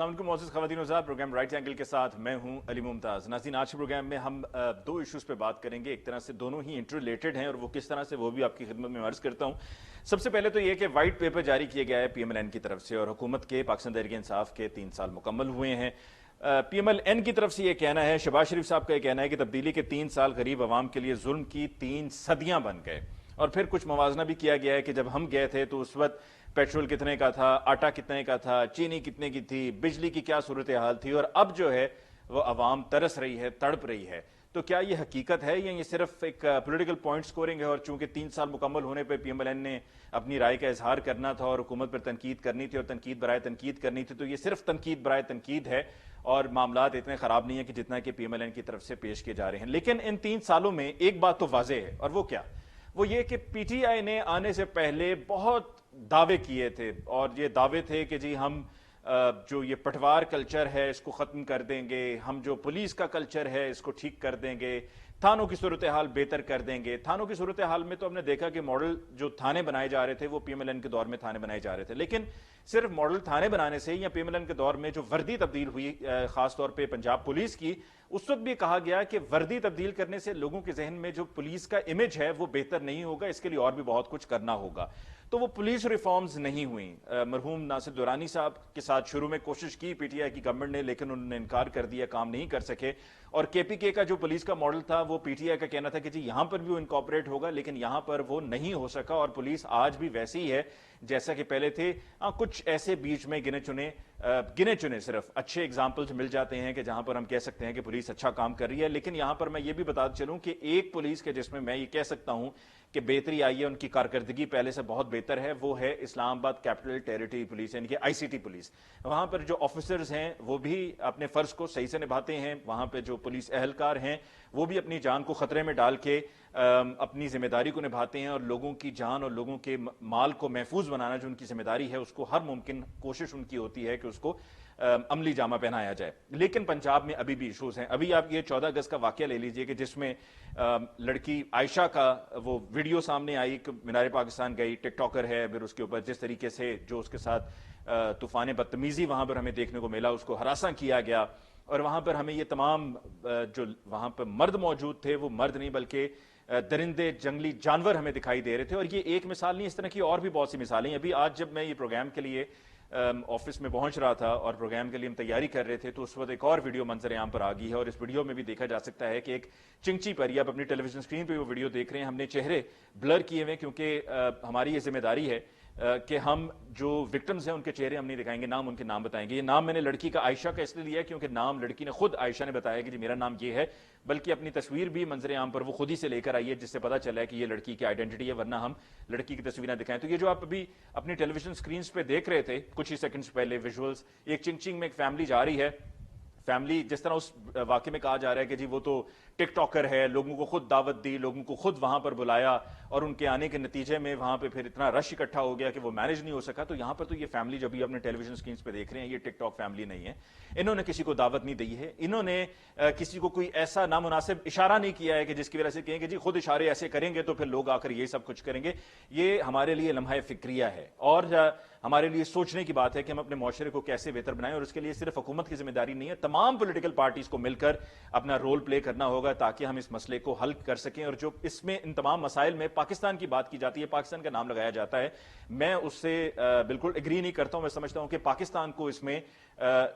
السلام علیکم معزز خواتین و حضرات، پروگرام رائٹ اینگل کے ساتھ میں ہوں علی ممتاز۔ ناظرین، آج کے پروگرام میں ہم دو ایشوز پہ بات کریں گے، ایک طرح سے دونوں ہی انٹر ریلیٹڈ ہیں اور وہ کس طرح سے وہ بھی آپ کی خدمت میں عرض کرتا ہوں۔ سب سے پہلے تو یہ کہ وائٹ پیپر جاری کیا گیا ہے پی ایم ایل این کی طرف سے اور حکومت کے پاکستان تحریک انصاف کے 3 سال مکمل ہوئے ہیں۔ پی ایم ایل این کی طرف سے یہ کہنا ہے، شہباز شریف صاحب کا یہ کہنا ہے کہ تبدیلی کے 3 سال غریب عوام کے لیے ظلم کی 3 صدیاں بن گئے، اور پھر کچھ موازنہ بھی کیا گیا ہے کہ جب ہم گئے تھے تو اس وقت پیٹرول کتنے کا تھا، آٹا کتنے کا تھا، چینی کتنے کی تھی، بجلی کی کیا صورتحال تھی، اور اب جو ہے وہ عوام ترس رہی ہے، تڑپ رہی ہے۔ تو کیا یہ حقیقت ہے یا یہ صرف ایک پولیٹیکل پوائنٹ سکورنگ ہے؟ اور چونکہ 3 سال مکمل ہونے پہ پی ایم ایل این نے اپنی رائے کا اظہار کرنا تھا اور حکومت پر تنقید کرنی تھی اور تنقید برائے تنقید کرنی تھی، تو یہ صرف تنقید برائے تنقید ہے اور معاملات اتنے خراب نہیں ہیں کہ جتنا کہ پی ایم ایل این کی طرف سے پیش کیے جا رہے ہیں۔ لیکن ان 3 سالوں میں ایک بات تو واضح ہے، اور وہ کیا؟ وہ یہ کہ پی ٹی آئی نے آنے سے پہلے بہت دعوے کیے تھے، اور یہ دعوے تھے کہ جی ہم جو یہ پٹوار کلچر ہے اس کو ختم کر دیں گے، ہم جو پولیس کا کلچر ہے اس کو ٹھیک کر دیں گے، تھانوں کی صورتحال بہتر کر دیں گے۔ تھانوں کی صورتحال میں تو ہم نے دیکھا کہ ماڈل جو تھانے بنائے جا رہے تھے وہ پی ایم ایل این کے دور میں تھانے بنائے جا رہے تھے، لیکن صرف ماڈل تھانے بنانے سے یا پی ایم ایل این کے دور میں جو وردی تبدیل ہوئی خاص طور پہ پنجاب پولیس کی، اس وقت بھی کہا گیا کہ وردی تبدیل کرنے سے لوگوں کے ذہن میں جو پولیس کا امیج ہے وہ بہتر نہیں ہوگا، اس کے لیے اور بھی بہت کچھ کرنا ہوگا۔ تو وہ پولیس ریفارمز نہیں ہوئیں۔ مرحوم ناصر درانی صاحب کے ساتھ شروع میں کوشش کی پی ٹی آئی کی گورنمنٹ نے، لیکن انہوں نے انکار کر دیا، کام نہیں کر سکے۔ اور کے پی کے کا جو پولیس کا ماڈل تھا وہ پی ٹی آئی کا کہنا تھا کہ جی یہاں پر بھی وہ انکارپوریٹ ہوگا، لیکن یہاں پر وہ نہیں ہو سکا، اور پولیس آج بھی ویسی ہی ہے جیسا کہ پہلے تھے۔ کچھ ایسے بیچ میں گنے چنے صرف اچھے اگزامپلز مل جاتے ہیں کہ جہاں پر ہم کہہ سکتے ہیں کہ پولیس اچھا کام کر رہی ہے، لیکن یہاں پر میں یہ بھی بتا چلوں کہ ایک پولیس کے جس میں یہ کہہ سکتا ہوں کہ بہتری آئی ہے، ان کی کارکردگی پہلے سے بہت بہتر ہے، وہ ہے اسلام آباد کیپٹل ٹیریٹری پولیس، یعنی کہ آئی سی ٹی پولیس۔ وہاں پر جو آفیسرز ہیں وہ بھی اپنے فرض کو صحیح سے نبھاتے ہیں، وہاں پہ جو پولیس اہلکار ہیں وہ بھی اپنی جان کو خطرے میں ڈال کے اپنی ذمہ داری کو نبھاتے ہیں، اور لوگوں کی جان اور لوگوں کے مال کو محفوظ بنانا جو ان کی ذمہ داری ہے اس کو ہر ممکن کوشش ان کی ہوتی ہے کہ اس کو عملی جامہ پہنایا جائے۔ لیکن پنجاب میں ابھی بھی ایشوز ہیں۔ ابھی آپ یہ 14 اگست کا واقعہ لے لیجئے کہ جس میں لڑکی عائشہ کا وہ ویڈیو سامنے آئی کہ مینار پاکستان گئی، ٹک ٹاکر ہے، پھر اس کے اوپر جس طریقے سے جو اس کے ساتھ طوفان بدتمیزی وہاں پر ہمیں دیکھنے کو ملا، اس کو ہراساں کیا گیا، اور وہاں پر ہمیں یہ تمام جو وہاں پر مرد موجود تھے وہ مرد نہیں بلکہ درندے، جنگلی جانور ہمیں دکھائی دے رہے تھے۔ اور یہ ایک مثال نہیں، اس طرح کی اور بھی بہت سی مثالیں۔ ابھی آج جب میں یہ پروگرام کے لیے آفس میں پہنچ رہا تھا اور پروگرام کے لیے ہم تیاری کر رہے تھے تو اس وقت ایک اور ویڈیو منظر عام پر آ گئی ہے، اور اس ویڈیو میں بھی دیکھا جا سکتا ہے کہ ایک چنگچی پر، یا آپ اپنی ٹیلی ویژن اسکرین پہ وہ ویڈیو دیکھ رہے ہیں، ہم نے چہرے بلر کیے ہوئے کیونکہ ہماری یہ ذمہ داری ہے کہ ہم جو وکٹمز ہیں ان کے چہرے ہم نہیں دکھائیں گے، نام ان کے نام بتائیں گے۔ یہ نام میں نے لڑکی کا عائشہ کا اس لیے لیا کیونکہ نام لڑکی نے خود عائشہ نے بتایا کہ جی میرا نام یہ ہے، بلکہ اپنی تصویر بھی منظر عام پر وہ خود ہی سے لے کر آئی ہے جس سے پتہ چلا ہے کہ یہ لڑکی کی آئیڈینٹی ہے، ورنہ ہم لڑکی کی تصویریں دکھائیں۔ تو یہ جو آپ ابھی اپنی ٹیلی ویژن اسکرینز پہ دیکھ رہے تھے کچھ ہی سیکنڈز پہلے ویژولز، ایک چنگ میں ایک فیملی جا رہی ہے، فیملی جس طرح اس واقعے میں کہا جا رہا ہے کہ جی وہ تو ٹک ٹاکر ہے، لوگوں کو خود دعوت دی، لوگوں کو خود وہاں پر بلایا، اور ان کے آنے کے نتیجے میں وہاں پہ پھر اتنا رش اکٹھا ہو گیا کہ وہ مینیج نہیں ہو سکا۔ تو یہاں پر تو یہ فیملی جو بھی اپنے ٹیلی ویژن اسکرینز پہ دیکھ رہے ہیں یہ ٹک ٹاک فیملی نہیں ہے، انہوں نے کسی کو دعوت نہیں دی ہے، انہوں نے کسی کو کوئی ایسا نامناسب اشارہ نہیں کیا ہے کہ جس کی وجہ سے کہیں کہ جی خود اشارے ایسے کریں گے تو پھر لوگ آ کر یہ سب کچھ کریں گے۔ یہ ہمارے لیے لمحہ فکریہ ہے اور ہمارے لیے سوچنے کی بات ہے کہ ہم اپنے معاشرے کو کیسے بہتر بنائیں، اور اس کے لیے صرف حکومت کی ذمہ داری نہیں ہے، تمام پولیٹیکل پارٹیز کو مل کر اپنا رول پلے کرنا ہوگا تاکہ ہم اس مسئلے کو حل کر سکیں۔ اور جو اس میں ان تمام مسائل میں پاکستان کی بات کی جاتی ہے، پاکستان کا نام لگایا جاتا ہے، میں اس سے بالکل ایگری نہیں کرتا ہوں۔ میں سمجھتا ہوں کہ پاکستان کو اس میں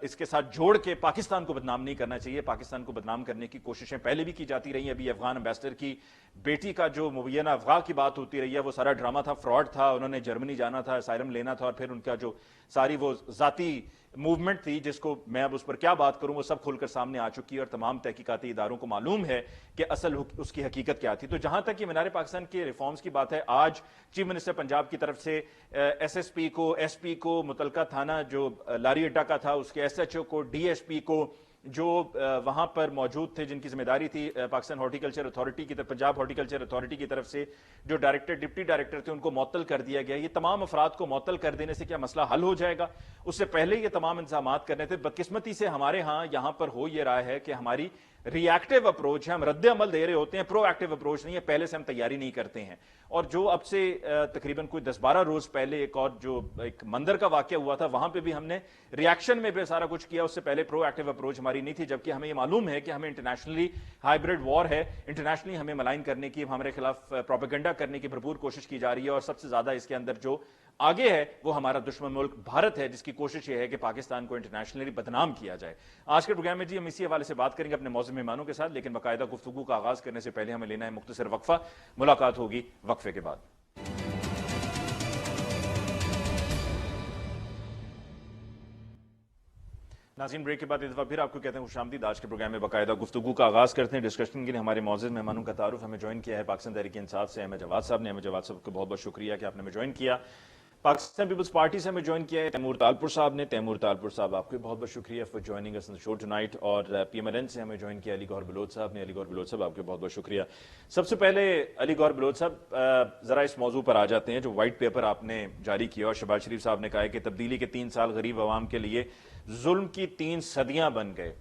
اس کے ساتھ جوڑ کے پاکستان کو بدنام نہیں کرنا چاہیے۔ پاکستان کو بدنام کرنے کی کوششیں پہلے بھی کی جاتی رہی ہیں۔ ابھی افغان امبیسڈر کی بیٹی کا جو مبینہ افغان کی بات ہوتی رہی ہے وہ سارا ڈرامہ تھا، فراڈ تھا، انہوں نے جرمنی جانا تھا، اسائلم لینا تھا، اور پھر ان کا جو ساری وہ ذاتی موومنٹ تھی جس کو میں اب اس پر کیا بات کروں وہ سب کھل کر سامنے آ چکی ہے، اور تمام تحقیقاتی اداروں کو معلوم ہے کہ اصل اس کی حقیقت کیا تھی۔ تو جہاں تک یہ مینار پاکستان کے ریفارمز کی بات ہے، آج چیف منسٹر پنجاب کی طرف سے ایس ایس پی کو، ایس پی کو، متعلقہ تھانہ جو لاری اڈا کا تھا اس کے ایس ایچ او کو، ڈی ایس پی کو، جو وہاں پر موجود تھے جن کی ذمہ داری تھی پاکستان ہارٹیکلچر اتھارٹی کی طرف، پنجاب ہارٹیکلچر اتھارٹی کی طرف سے جو ڈائریکٹر ڈپٹی ڈائریکٹر تھے ان کو معطل کر دیا گیا۔ یہ تمام افراد کو معطل کر دینے سے کیا مسئلہ حل ہو جائے گا؟ اس سے پہلے یہ تمام انتظامات کرنے تھے۔ بدقسمتی سے ہمارے ہاں یہاں پر ہو یہ رہا ہے کہ ہماری रिएक्टिव अप्रोच है, हम रद्द अमल दे रहे होते हैं, प्रोएक्टिव अप्रोच नहीं है, पहले से हम तैयारी नहीं करते हैं। और जो अब से तकरीबन कोई 10-12 रोज पहले एक और जो एक मंदिर का वाकया हुआ था, वहां पे भी हमने रिएक्शन में भी सारा कुछ किया, उससे पहले प्रोएक्टिव अप्रोच हमारी नहीं थी, जबकि हमें ये मालूम है कि हमें इंटरनेशनली हाइब्रिड वॉर है, इंटरनेशनली हमें मलाइन करने की, हमारे खिलाफ प्रोपेगेंडा करने की भरपूर कोशिश की जा रही है। और सबसे ज्यादा इसके अंदर जो आगे है वो हमारा दुश्मन मुल्क भारत है, जिसकी कोशिश ये है कि पाकिस्तान को इंटरनेशनली बदनाम किया जाए। आज के प्रोग्राम में जी हम इसी हवाले से बात करेंगे अपने मौजूद मेहमानों के साथ, लेकिन बाकायदा गुफ्तगू का आगाज करने से पहले हमें लेना है मुख्तसर वक्फा। मुलाकात होगी वक्फे के बाद। नाज़रीन, ब्रेक के बाद एक दफा फिर आपको कहते हैं खुशामदीद। आज के प्रोग्राम में बाकायदा गुफ्तगू का आगाज करते हैं। डिस्कशन के लिए हमारे मौजूद मेहमानों का तारुफ हमें ज्वाइन किया है पाकिस्तान तहरीक इंसाफ से अहमद जवाद साहब ने। अहमद जवाद साहब को बहुत बहुत शुक्रिया कि आपने हमें ज्वाइन किया। पाकिस्तान पीपल्स पार्टी से हमें ज्वाइन किया है तैमूर तालपुर साहब ने। तैमूर तालपुर साहब, आपको बहुत बहुत शुक्रिया for joining us on the show tonight. और पीएमएलएन से हमें ज्वाइन किया अली गौहर बलोच साहब ने। अली गौहर बलोच साहब, आपको बहुत बहुत शुक्रिया। सबसे पहले अली गौहर बलोच साहब, जरा इस मौजू पर आ जाते हैं जो व्हाइट पेपर आपने जारी किया और शहबाज शरीफ साहब ने कहा है कि तब्दीली के 3 साल गरीब अवाम के लिए जुल्म की 3 सदियां बन गए।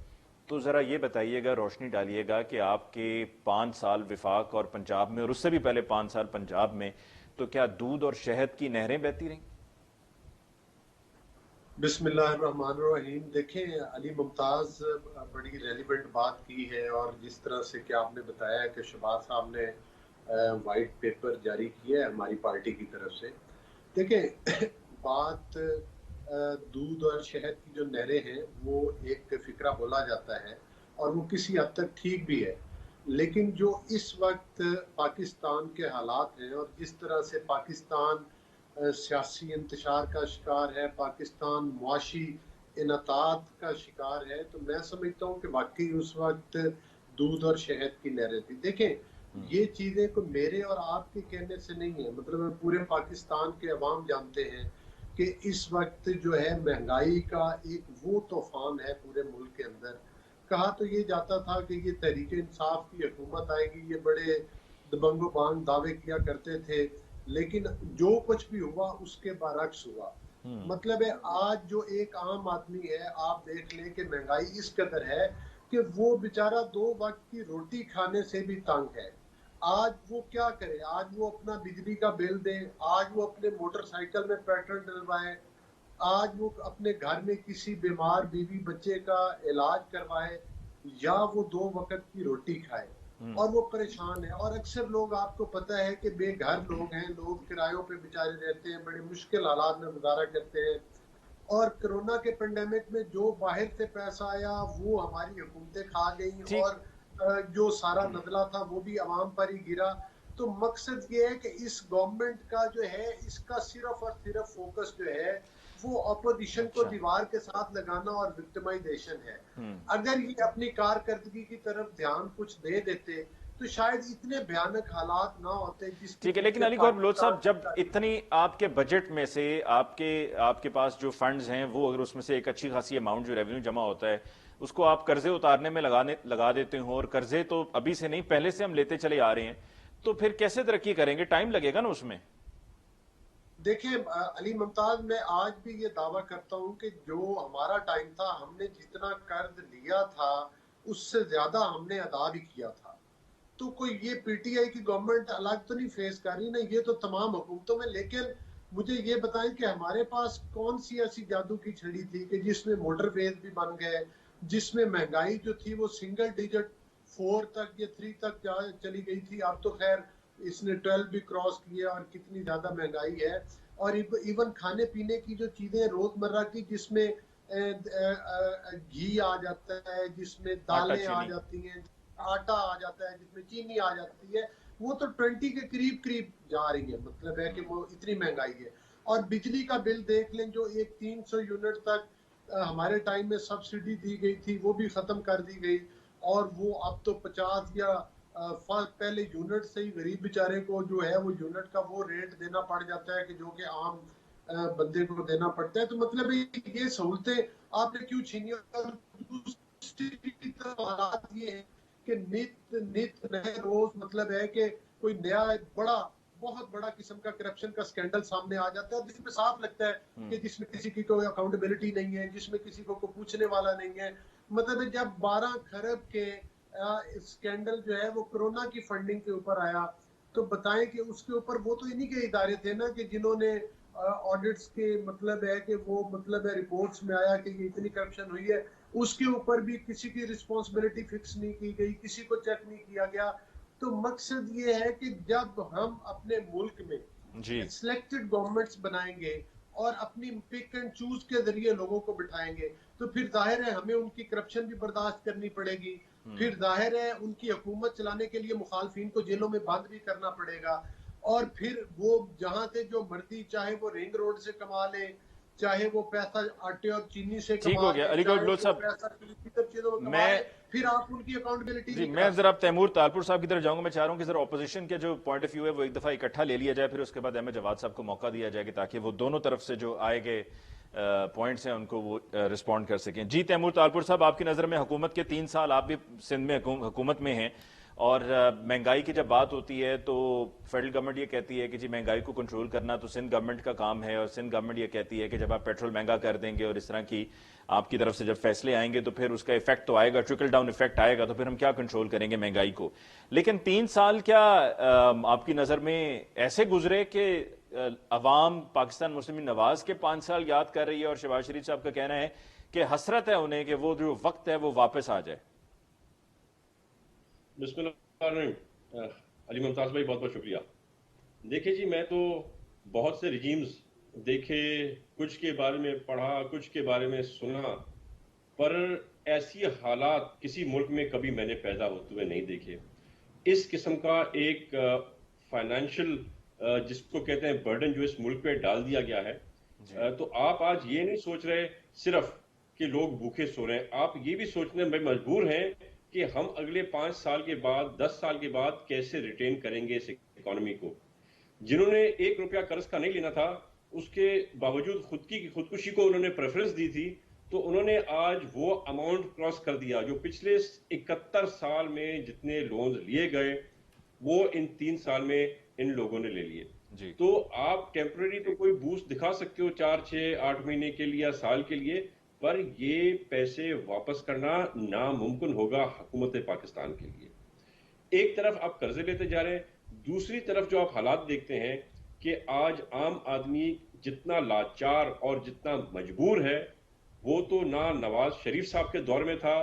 तो जरा ये बताइएगा, रोशनी डालिएगा कि आपके 5 साल विफाक और पंजाब में, और उससे भी पहले 5 साल पंजाब में, तो क्या दूध और शहद की नहरें बहती रहीं? बिस्मिल्लाहिर्रहमानिर्रहीम। देखें, अली मुमताज बड़ी रेलिवेंट बात की है, और जिस तरह से कि आपने बताया कि शहबाज साहब ने वाइट पेपर जारी किया है हमारी पार्टी की तरफ से। देखें, बात दूध और शहद की जो नहरें हैं वो एक फिक्रा बोला जाता है और वो किसी हद तक ठीक भी है, लेकिन जो इस वक्त पाकिस्तान के हालात हैं और जिस तरह से पाकिस्तान सियासी इंतशार का शिकार है, पाकिस्तान मुआशी इनतात का शिकार है, तो मैं समझता हूँ कि वाकई उस वक्त दूध और शहद की नहरें थी। देखें, ये चीज़ें को मेरे और आपके कहने से नहीं है, मतलब पूरे पाकिस्तान के अवाम जानते हैं कि इस वक्त जो है महंगाई का एक वो तूफान है पूरे मुल्क के अंदर। कहा तो ये जाता था कि ये तहरीक इंसाफ की हुकूमत आएगी, ये बड़े दबंगो बांग दावे किया करते थे, लेकिन जो कुछ भी हुआ उसके बरक्स हुआ। मतलब है, आज जो एक आम आदमी है, आप देख लें कि महंगाई इस कदर है कि वो बेचारा 2 वक्त की रोटी खाने से भी तंग है। आज वो क्या करे? आज वो अपना बिजली का बिल दे, आज वो अपने मोटरसाइकिल में पेट्रोल डलवाए, आज वो अपने घर में किसी बीमार बीवी बच्चे का इलाज करवाए, या वो 2 वक्त की रोटी खाए, और वो परेशान है। और अक्सर लोग, आपको पता है कि बेघर लोग हैं, लोग किरायों पे बेचारे रहते हैं, बड़े मुश्किल हालात में गुजारा करते हैं। और कोरोना के पेंडेमिक में जो बाहर से पैसा आया वो हमारी हुकूमतें खा गई, और जो सारा नजला था वो भी आवाम पर ही गिरा। तो मकसद ये है कि इस गवर्नमेंट का जो है, इसका सिर्फ और सिर्फ फोकस जो है वो अपोजिशन को दीवार के साथ लगाना और विक्टिमाइजेशन है। अगर ये अपनी कारकर्दगी की तरफ ध्यान कुछ दे देते तो शायद इतने भयानक हालात ना होते। ठीक है, लेकिन अली गौहर बलोच साहब, जब इतनी आपके बजट में से आपके पास जो फंड्स हैं, वो अगर उसमें से एक अच्छी खासी अमाउंट जो रेवेन्यू जमा होता है उसको आप कर्जे उतारने में लगा देते हो, और कर्जे तो अभी से नहीं पहले से हम लेते चले आ रहे हैं, तो फिर कैसे तरक्की करेंगे? टाइम लगेगा ना उसमें। देखिए अली मुमताज, मैं आज भी ये दावा करता हूँ कि जो हमारा टाइम था, हमने जितना कर्ज लिया था उससे ज्यादा हमने अदा भी किया था। तो कोई ये पीटीआई की गवर्नमेंट अलग तो नहीं फेस कर रही ना, ये तो तमाम हुकूमतों में। लेकिन मुझे ये बताएं कि हमारे पास कौन सी ऐसी जादू की छड़ी थी कि जिसमें मोटरवेज भी बन गए, जिसमें महंगाई जो थी वो सिंगल डिजिट 4 तक या 3 तक चली गई थी। अब तो खैर इसने 12 भी क्रॉस किया, और कितनी ज्यादा महंगाई है। और इवन खाने पीने की जो चीजें रोजमर्रा की, जिसमें घी आ जाता है, जिसमें दालें आ जाती हैं, आटा आ जाता है, जिसमें चीनी आ जाती है, वो तो 20 के करीब करीब जा रही है। मतलब है कि वो इतनी महंगाई है। और बिजली का बिल देख लें, जो एक 300 यूनिट तक हमारे टाइम में सब्सिडी दी गई थी वो भी खत्म कर दी गई, और वो अब तो 50 या पहले यूनिट से ही गरीब बेचारे को जो है वो यूनिट का वो रेट देना पड़ जाता है कि जो कि आम बंदे को देना पड़ता है। तो मतलब ये सहूलतें आपने क्यों छीनी? और दूसरी तरफ हालात ये है कि नित नए रोज, मतलब है कि कोई नया बहुत बड़ा किस्म का करप्शन का स्कैंडल सामने आ जाता है, जिसमें साफ लगता है कि जिसमें किसी की कोई अकाउंटेबिलिटी नहीं है, जिसमें किसी को पूछने वाला नहीं है। मतलब जब 12 खरब के स्कैंडल जो है वो कोरोना की फंडिंग के ऊपर आया, तो बताएं कि उसके ऊपर वो तो इन्हीं के इदारे थे ना कि जिन्होंने ऑडिट्स के मतलब है कि वो मतलब है रिपोर्ट्स में आया कि ये इतनी करप्शन हुई है, उसके ऊपर भी किसी की रिस्पॉन्सिबिलिटी फिक्स नहीं की गई, किसी को चेक नहीं किया गया। तो मकसद ये है कि जब हम अपने मुल्क में जी सिलेक्टेड गवर्नमेंट्स बनाएंगे और अपनी पिक एंड चूज के जरिए लोगों को बिठाएंगे, तो फिर जाहिर है हमें उनकी करप्शन भी बर्दाश्त करनी पड़ेगी, फिर जाहिर है उनकी हुकूमत चलाने के लिए मुखालफिन को जेलों में बंद भी करना पड़ेगा, और फिर वो जहां से जो मर्जी, चाहे वो रिंग रोड से कमा ले, चाहे वो पैसा आटे और चीनी से ठीक हो कमा गया ले, अली गौहर चाहे बलोच वो साहब। पैसा किसी सब चीजों में कमा ले, मैं फिर आप उनकी अकाउंटेबिलिटी जी नहीं मैं करा जरा सकते। तैमूर तालपुर साहब की तरफ जाऊंगा। मैं चाह रहा हूं कि जरा ऑपोजिशन के जो पॉइंट ऑफ व्यू है वो एक दफा इकट्ठा ले लिया जाए, फिर उसके बाद अहमद जवाद साहब को मौका दिया जाएगा ताकि वो दोनों तरफ से जो आए गए पॉइंट्स हैं उनको वो रिस्पॉन्ड कर सकें। जी तैमूर तालपुर साहब, आपकी नज़र में हुकूमत के 3 साल, आप भी सिंध में हुकूमत में हैं, और महंगाई की जब बात होती है तो फेडरल गवर्नमेंट ये कहती है कि जी महंगाई को कंट्रोल करना तो सिंध गवर्नमेंट का काम है, और सिंध गवर्नमेंट ये कहती है कि जब आप पेट्रोल महंगा कर देंगे और इस तरह की आपकी तरफ से जब फैसले आएंगे तो फिर उसका इफेक्ट तो आएगा, ट्रिकल डाउन इफेक्ट आएगा, तो फिर हम क्या कंट्रोल करेंगे महंगाई को। लेकिन 3 साल क्या आपकी नज़र में ऐसे गुजरे कि अवाम पाकिस्तान मुस्लिम नवाज के 5 साल याद कर रही है, और शहबाज शरीफ साहब का कहना है कि हसरत है उन्हें कि वो जो वक्त है वो वापस आ जाए। बिस्मिल्लाह। अली मुमताज भाई बहुत बहुत शुक्रिया। देखिए जी, मैं तो बहुत से रिजीम्स देखे, कुछ के बारे में पढ़ा, कुछ के बारे में सुना, पर ऐसी हालात किसी मुल्क में कभी मैंने पैदा होते हुए नहीं देखे। इस किस्म का एक फाइनेंशियल जिसको कहते हैं बर्डन जो इस मुल्क पे डाल दिया गया है, तो आप आज ये नहीं सोच रहे सिर्फ कि लोग भूखे सो रहे हैं, आप ये भी सोचने में मजबूर हैं कि हम अगले 5 साल के बाद, 10 साल के बाद कैसे रिटेन करेंगे इस इकोनॉमी को। जिन्होंने 1 रुपया कर्ज का नहीं लेना था, उसके बावजूद खुदकुशी को उन्होंने प्रेफरेंस दी थी, तो उन्होंने आज वो अमाउंट क्रॉस कर दिया जो पिछले 71 साल में जितने लोन लिए गए वो इन 3 साल में इन लोगों ने ले लिए। जी तो आप टेम्पररी तो कोई बूस्ट दिखा सकते हो 4, 6, 8 महीने के लिए या साल के लिए, पर ये पैसे वापस करना नामुमकिन होगा हुकूमत पाकिस्तान के लिए। एक तरफ आप कर्जे लेते जा रहे हैं, दूसरी तरफ जो आप हालात देखते हैं कि आज आम आदमी जितना लाचार और जितना मजबूर है, वो तो ना नवाज शरीफ साहब के दौर में था,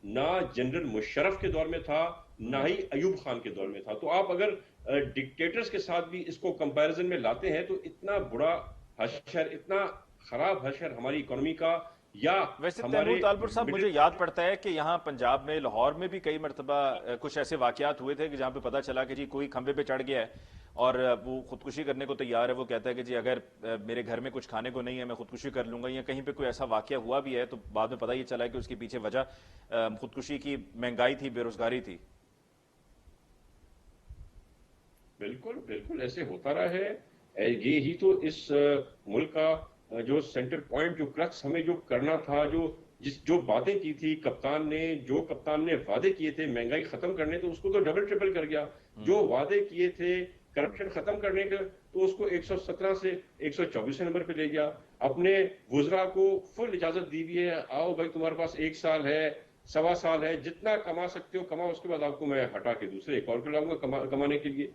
ना जनरल मुशर्रफ के दौर में था, ना ही अयूब खान के दौर में था। तो आप अगर डिक्टेटर्स के साथ भी इसको कंपैरिजन में लाते हैं तो इतना बुरा हशर, इतना खराब हशर हमारी इकोनॉमी का या वैसे हमारे तैमूर तालपुर साहब, मुझे मिडिल याद पड़ता है कि यहाँ पंजाब में, लाहौर में भी कई मरतबा कुछ ऐसे वाकयात हुए थे कि जहाँ पे पता चला कि जी कोई खंबे पे चढ़ गया है और वो खुदकुशी करने को तैयार है। वो कहता है कि जी अगर मेरे घर में कुछ खाने को नहीं है मैं खुदकुशी कर लूंगा, या कहीं पे कोई ऐसा वाकया हुआ भी है तो बाद में पता ये चला कि उसके पीछे वजह खुदकुशी की महंगाई थी, बेरोजगारी थी। बिल्कुल बिल्कुल ऐसे होता रहा है। ये ही तो इस मुल्क का जो सेंटर पॉइंट, जो क्रक्स हमें जो करना था, जो बातें की थी कप्तान ने, जो कप्तान ने वादे किए थे महंगाई खत्म करने, तो उसको तो डबल ट्रिपल कर गया। जो वादे किए थे करप्शन खत्म करने के, तो उसको 117 से 124 नंबर पे ले गया। अपने वुजरा को फुल इजाजत दी हुई है, आओ भाई तुम्हारे पास 1 साल है, 1.25 साल है, जितना कमा सकते हो कमाओ, उसके बाद आपको मैं हटा के दूसरे एक और को लाऊंगा कमाने के लिए।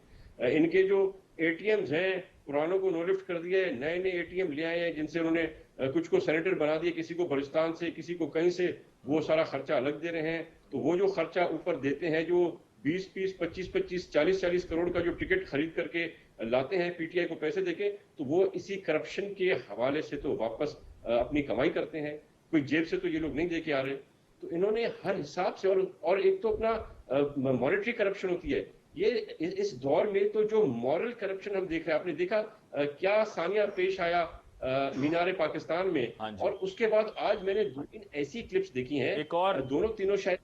इनके जो एटीएम्स हैं पुरानों को नो लिफ्ट कर दिया है, नए नए एटीएम ले आए हैं जिनसे उन्होंने कुछ को सेनेटर बना दिया, किसी को बलुचिस्तान से, किसी को कहीं से, वो सारा खर्चा अलग दे रहे हैं। तो वो जो खर्चा ऊपर देते हैं, जो 20-20, 25-25, 40-40 करोड़ का जो टिकट खरीद करके लाते हैं पीटीआई को पैसे देके, तो वो इसी करप्शन के हवाले से तो वापस अपनी कमाई करते हैं। कोई जेब से तो ये लोग नहीं दे के आ रहे। तो इन्होंने हर हिसाब से, और एक तो अपना मॉनेटरी करप्शन होती है, ये इस दौर में तो जो मॉरल करप्शन हम देख रहे हैं, आपने देखा क्या सानिया पेश आया मीनारे पाकिस्तान में, हाँ जी। और उसके बाद आज मैंने 2-3 ऐसी क्लिप्स देखी हैं, एक और दोनों तीनों शायद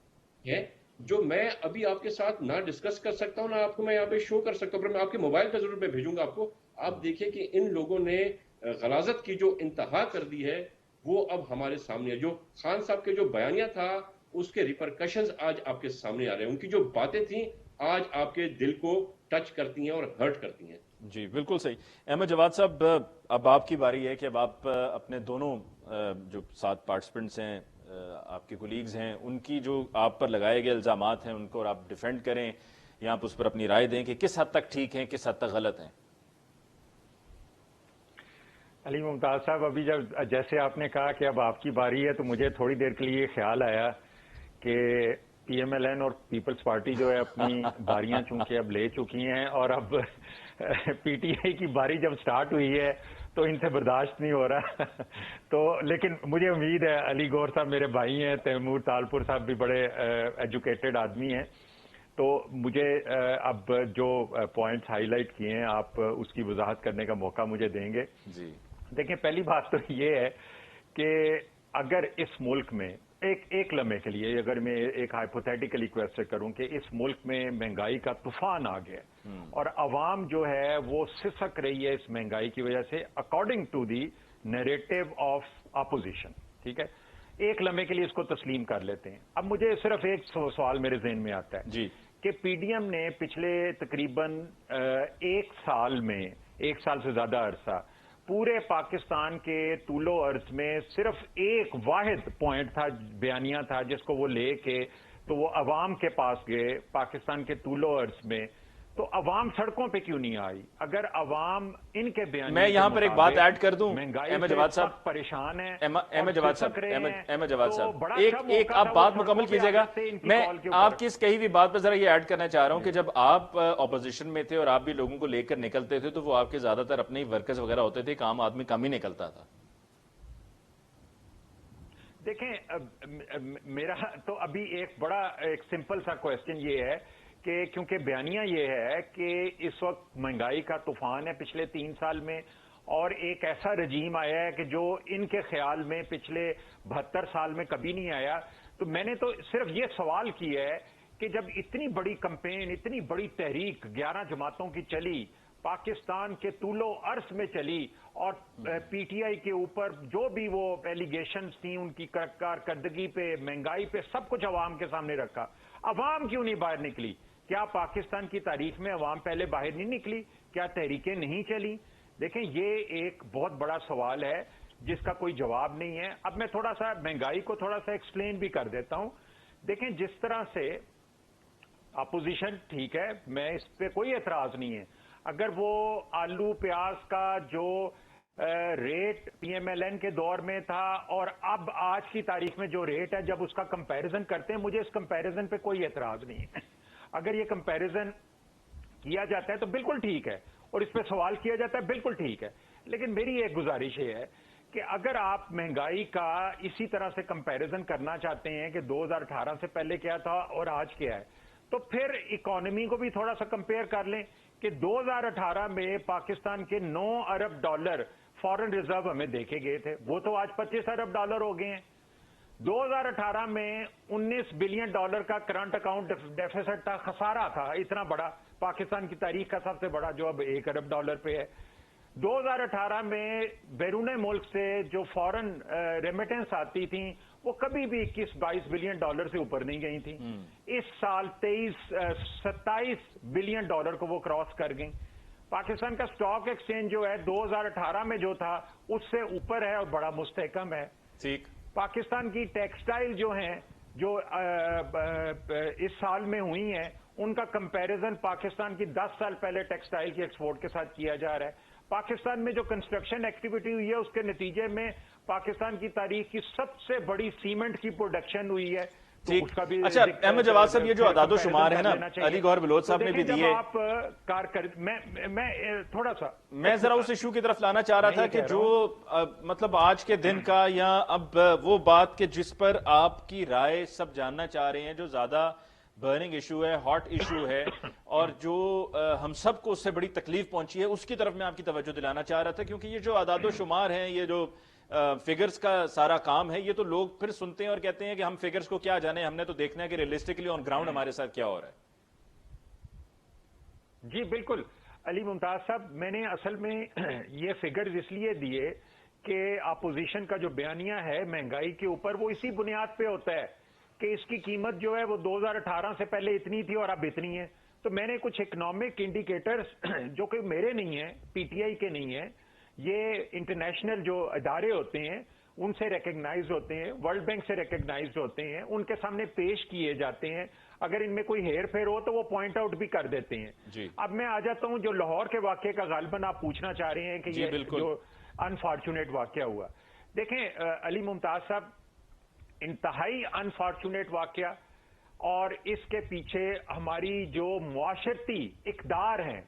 हैं, जो मैं अभी आपके साथ ना डिस्कस कर सकता हूं, ना आपको मैं यहाँ पे शो कर सकता हूं, पर मैं आपके मोबाइल पे जरूर मैं भेजूंगा आपको। आप देखिए कि इन लोगों ने गलाजत की जो इंतहा कर दी है वो अब हमारे सामने है। जो खान साहब के जो बयानिया था उसके रिपरकशंस आज आपके सामने आ रहे हैं। उनकी जो बातें थी आज आपके दिल को टच करती हैं और हर्ट करती हैं। जी बिल्कुल सही। अहमद जवाद साहब, अब आपकी बारी है कि अब आप अपने दोनों जो 7 पार्टिसिपेंट्स हैं آپ کے کولیگز ہیں ان کی جو آپ پر لگائے گئے الزامات ہیں ان کو اور آپ ڈیفینڈ کریں یا آپ اس پر اپنی رائے دیں کہ کس حد تک ٹھیک ہیں کس حد تک غلط ہیں؟ علی ممتاز صاحب، ابھی جیسے آپ نے کہا کہ اب آپ کی باری ہے تو مجھے تھوڑی دیر کے لیے خیال آیا کہ پی ایم ایل این اور پیپلز پارٹی جو ہے اپنی باریاں چونکہ اب لے چکی ہیں اور اب پی ٹی آئی کی باری جب سٹارٹ ہوئی ہے تو ان سے برداشت نہیں ہو رہا تو لیکن مجھے امید ہے، علی گور صاحب میرے بھائی ہیں، تیمور تالپور صاحب بھی بڑے ایجوکیٹڈ آدمی ہیں، تو مجھے اب جو پوائنٹس ہائی لائٹ کیے ہیں آپ اس کی وضاحت کرنے کا موقع مجھے دیں گے. جی دیکھیں، پہلی بات تو یہ ہے کہ اگر اس ملک میں ایک لمحے کے لیے اگر میں ایک ہائپوتھیٹیکلی کویسچن کروں کہ اس ملک میں مہنگائی کا طوفان آ گیا اور عوام جو ہے وہ سسک رہی ہے اس مہنگائی کی وجہ سے according to the narrative of opposition, ٹھیک ہے، ایک لمحے کے لیے اس کو تسلیم کر لیتے ہیں. اب مجھے صرف ایک سوال میرے ذہن میں آتا ہے جی کہ پی ڈی ایم نے پچھلے تقریباً ایک سال سے زیادہ عرصہ پورے پاکستان کے طول و عرض میں صرف ایک واحد پوائنٹ تھا، بیانیہ تھا، جس کو وہ لے کے تو وہ عوام کے پاس گئے پاکستان کے طول و عرض میں. تو عوام سڑکوں پہ کیوں نہیں آئی؟ اگر عوام ان کے بیانیے میں یہاں پر ایک بات ایڈ کر دوں، احمد جواد صاحب پریشان ہے، احمد جواد صاحب ایک آپ آپ بات مکمل کیجئے گا. میں آپ کی اس کہی ہوئی بات پر ذرا یہ ایڈ کرنا چاہ رہا ہوں کہ جب آپ اپوزیشن میں تھے اور آپ بھی لوگوں کو لے کر نکلتے تھے تو وہ آپ کے زیادہ تر اپنے ورکرز وغیرہ ہوتے تھے، ایک عام آدمی کم ہی نکلتا تھا. دیکھیں، میرا تو ابھی ایک سمپل سا کویسچن یہ ہے کہ کیونکہ بیانیہ یہ ہے کہ اس وقت مہنگائی کا طوفان ہے پچھلے 3 سال میں، اور ایک ایسا رجیم آیا ہے کہ جو ان کے خیال میں پچھلے 72 سال میں کبھی نہیں آیا. تو میں نے تو صرف یہ سوال کیا ہے کہ جب اتنی بڑی کمپین، اتنی بڑی تحریک 11 جماعتوں کی چلی، پاکستان کے طول و عرض میں چلی، اور پی ٹی آئی کے اوپر جو بھی وہ ایلیگیشنز تھیں ان کی کارکردگی پہ، مہنگائی پہ، سب کچھ عوام کے سامنے رکھا، عوام کیوں نہیں باہر نکلی؟ کیا پاکستان کی تاریخ میں عوام پہلے باہر نہیں نکلی؟ کیا تحریکیں نہیں چلی؟ دیکھیں، یہ ایک بہت بڑا سوال ہے جس کا کوئی جواب نہیں ہے. اب میں تھوڑا سا مہنگائی کو تھوڑا سا ایکسپلین بھی کر دیتا ہوں. دیکھیں، جس طرح سے اپوزیشن، ٹھیک ہے، میں اس پہ کوئی اعتراض نہیں ہے، اگر وہ آلو پیاز کا جو rate P M L N کے دور میں تھا اور اب آج کی تاریخ میں جو ریٹ ہے، جب اس کا کمپیریزن کرتے ہیں، مجھے اس کمپیریزن پہ کوئی اعتراض نہیں ہے. اگر یہ کمپیریزن کیا جاتا ہے تو بالکل ٹھیک ہے، اور اس پہ سوال کیا جاتا ہے بالکل ٹھیک ہے. لیکن میری ایک گزارش یہ ہے کہ اگر آپ مہنگائی کا اسی طرح سے کمپیریزن کرنا چاہتے ہیں کہ 2018 سے پہلے کیا تھا اور آج کیا ہے، تو پھر اکانومی کو بھی تھوڑا سا کمپیئر کر لیں کہ 2018 میں پاکستان کے 9 ارب ڈالر فارن ریزرو ہمیں دیکھے گئے تھے، وہ تو آج 25 ارب ڈالر ہو گئے ہیں. 2018 میں 19 بلین ڈالر کا کرنٹ اکاؤنٹ ڈیفیسٹ تھا، خسارہ تھا اتنا بڑا، پاکستان کی تاریخ کا سب سے بڑا، جو اب 1 ارب ڈالر پہ ہے. 2018 میں بیرون ملک سے جو فورن ریمیٹنس آتی تھیں وہ کبھی بھی 21-22 بلین ڈالر سے اوپر نہیں گئی تھیں. اس سال 27 بلین ڈالر کو وہ کراس کر گئیں. پاکستان کا سٹاک ایکسچینج جو ہے 2018 میں جو تھا اس سے اوپر ہے اور بڑا مستحکم ہے. ٹھیک. پاکستان کی ٹیکسٹائل جو ہیں جو اس سال میں ہوئی ہیں، ان کا کمپیریزن پاکستان کی 10 سال پہلے ٹیکسٹائل کی ایکسپورٹ کے ساتھ کیا جا رہا ہے. پاکستان میں جو کنسٹرکشن ایکٹیویٹی ہوئی ہے اس کے نتیجے میں پاکستان کی تاریخ کی سب سے بڑی سیمنٹ کی پروڈکشن ہوئی ہے. اچھا احمد جواد صاحب، یہ جو اعداد و شمار ہے نا، علی گوہر بلوچ صاحب نے بھی دیے، میں تھوڑا سا میں ذرا اس ایشو کی طرف لانا چاہ رہا تھا کہ جو مطلب آج کے دن کا یا اب وہ بات کہ جس پر آپ کی رائے سب جاننا چاہ رہے ہیں، جو زیادہ برننگ ایشو ہے، ہاٹ ایشو ہے، اور جو ہم سب کو اس سے بڑی تکلیف پہنچی ہے، اس کی طرف میں آپ کی توجہ دلانا چاہ رہا تھا. کیونکہ یہ جو اعداد و شمار ہیں، یہ جو فگرز کا سارا کام ہے، یہ تو لوگ پھر سنتے ہیں اور کہتے ہیں کہ ہم فگرز کو کیا جانے، ہم نے تو دیکھنا ہے کہ ریئلسٹکلی آن گراؤنڈ ہمارے ساتھ کیا ہو رہا ہے. جی بالکل علی ممتاز صاحب، میں نے اصل میں یہ فگرز اس لیے دیے کہ اپوزیشن کا جو بیانیہ ہے مہنگائی کے اوپر، وہ اسی بنیاد پہ ہوتا ہے کہ اس کی قیمت جو ہے وہ 2018 سے پہلے اتنی تھی اور اب اتنی ہے. تو میں نے کچھ اکنامک انڈیکیٹرز جو کہ میرے نہیں ہیں، پی ٹی آئی کے نہیں ہیں، یہ انٹرنیشنل جو ادارے ہوتے ہیں उनसे रिकग्नाइज होते हैं, वर्ल्ड बैंक से रिकग्नाइज होते हैं, उनके सामने पेश किए जाते हैं। अगर इनमें कोई हेर फेर हो तो वो पॉइंट आउट भी कर देते हैं जी। अब मैं आ जाता हूं जो लाहौर के वाकये का गालिबन आप पूछना चाह रहे हैं कि जी, ये बिल्कुल। जो अनफॉर्चुनेट वाकया हुआ, देखें अली मुमताज साहब, इंतहाई अनफॉर्चुनेट वाकया, और इसके पीछे हमारी जो मुआशरती इक़दार हैं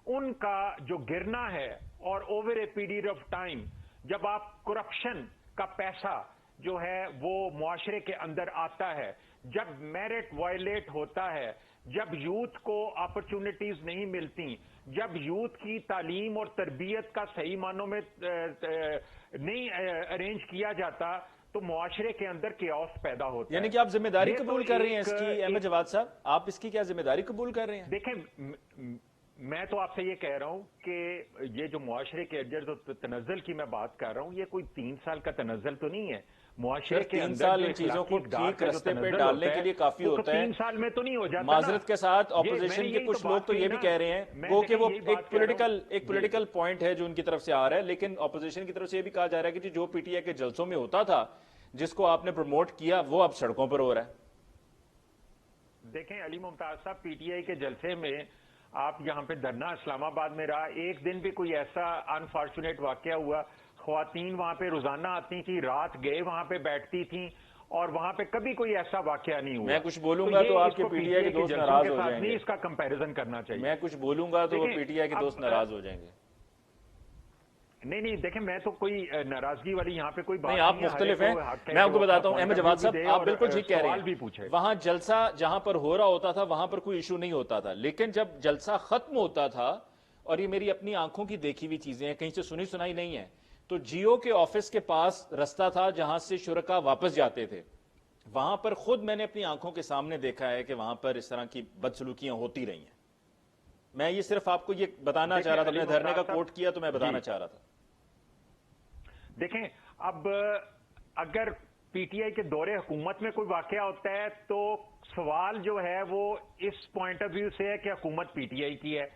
उनका जो गिरना है, और over a period of time जब आप करप्शन का पैसा जो है वो मुआशरे के अंदर आता है, जब मेरिट वायलेट होता है, जब यूथ को अपॉर्चुनिटीज नहीं मिलती, जब यूथ की तालीम और तरबियत का सही मानों में नहीं अरेंज किया जाता, तो मुआशरे के अंदर केओस पैदा होता है। यानी कि आप जिम्मेदारी ये कबूल तो कर रही हैं एक- इसकी, अहमद जवाद साहब, आप इसकी क्या जिम्मेदारी कबूल कर रहे हैं? देखें, मैं तो आपसे ये कह रहा हूं कि ये जो मुआशरे के अंदर जो तनज्जुल की मैं बात कर रहा हूं, ये कोई 3 साल का तनज्जुल तो नहीं है। मुआशरे के 3 अंदर साल जो इन चीजों को इखलाकी इक़दार ठीक का जो रास्ते पे तनज्जुल डालने होता के है, लिए काफी वो तो होता है। 3 साल में तो नहीं हो जाता ना। माजरत के साथ ये- ऑपोजिशन मैंने के यही कुछ तो लोग बात तो कही ये भी ना। कह रहे हैं मैं वो कि देखिए वो यही एक बात कह रहा पॉलिटिकल हूं। एक पॉलिटिकल पॉइंट है जो उनकी तरफ से आ रहा है, लेकिन ऑपोजिशन की तरफ से ये भी कहा जा रहा है कि जो पीटीआई के जलसों में होता था, जिसको आपने प्रमोट किया, वो अब सड़कों पर हो रहा है। देखें अली मुमताज साहब, पीटीआई के जलसे में आप यहाँ पे धरना इस्लामाबाद में रहा, एक दिन भी कोई ऐसा अनफॉर्चुनेट वाकया हुआ? ख्वातीन वहां पे रोजाना आती थी, रात गए वहां पे बैठती थी, और वहां पे कभी कोई ऐसा वाकया नहीं हुआ। मैं कुछ बोलूंगा ये तो आपके इसको पीटीआई के दोस्त जलसों नाराज के हो साथ जाएंगे। नहीं इसका कंपैरिजन करना चाहिए। मैं कुछ बोलूंगा तो वो देखिए, पीटीआई के अब- दोस्त नाराज हो जाएंगे। नहीं, देखें, मैं तो कोई नाराजगी वाली यहाँ पे कोई बात नहीं, आप है, मुख्तलिफ हर हैं। एक को हक है मैं कि आपको वो बताता अपना हूँ, Ahmad point of Jawad view साहब, दे आप और बिल्कुल ठीक कह रहे सवाल भी हैं। पूछे। वहां जलसा जहां पर हो रहा होता था वहां पर कोई इशू नहीं होता था, लेकिन जब जलसा खत्म होता था, और ये मेरी अपनी आंखों की देखी हुई चीजें हैं, कहीं से सुनी सुनाई नहीं है, तो जियो के ऑफिस के पास रास्ता था जहां से शुरका वापस जाते थे, वहां पर खुद मैंने अपनी आंखों के सामने देखा है कि वहां पर इस तरह की बदसलूकियां होती रही हैं। मैं ये सिर्फ आपको ये बताना चाह रहा था, देखिए, मैंने अली धरने का मुमताज कोट किया तो मैं बताना जी। चाह रहा था। देखें, अब अगर पीटीआई के दौरे हुकूमत में कोई वाकया होता है तो सवाल जो है वो इस पॉइंट ऑफ व्यू से है कि हुकूमत पीटीआई की है।